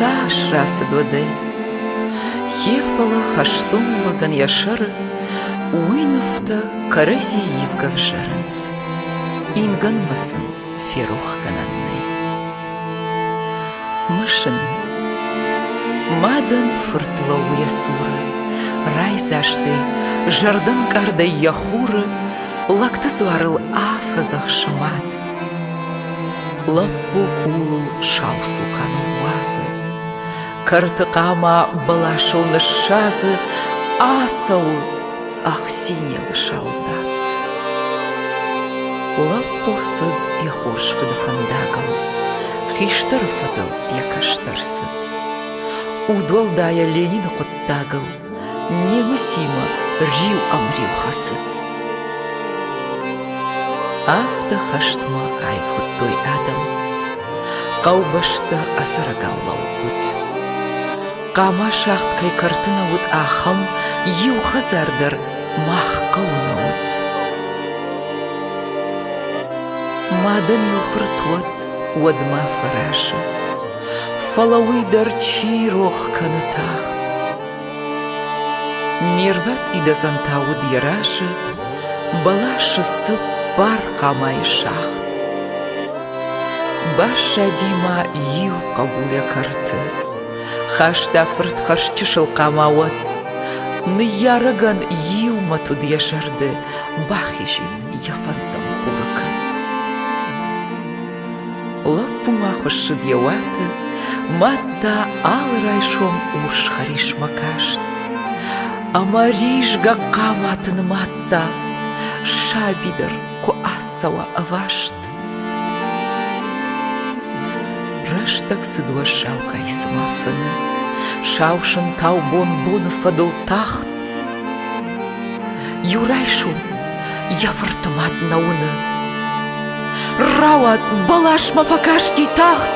саш расы дводы. Хефала хаштумла ган яшары, уйнуфта карази евгав жаранс. Инганмасын ферух кананный. Мышын мадан фыртлау ясуры, рай зашты, жардан кардай яхуры, лакты зварыл афазах шымат. Лаппу кулыл шаусу кану уазы, картықама балашылны шазы, асау цах синел шалдат. Лаппу сыд яхурш фыдыфандагал, хиштар фыдыл якаштарсыд. Удолдая Ленин құттагыл, немысима рил амрил хасыд. Афта хаштма айв хуттой адам, қаубашта асарагаулау бұд. Қама шахткай картына ұд ахам, ел хазардар мах қауына ұд. Мадан ел фыртуат, уадма фарашы, фалауидар чирох канатахт. Нерват идазантауд яраши, балашы сып бар қамай шахт. Баша дима ил қабуля карты, хашта фырт хашчышыл қамауат, ныярыган ил матуд яшарды, бахишит яфансам хуракат. Лаппума хошшыд яваты, матта алрайшом урш хариш макашт. Амаришга каматын матта, шабидер ку асава авашт. Раштак сыдва шаука исмафыны, шаушын тау бон фадыл тахт. Юрайшум яфыртымат науны, рават балашма факашти тахт.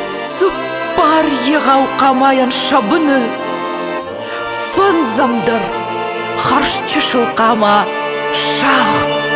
Сыппар егау камаян шабыны, фынзамдар харшчышыл қама шахт.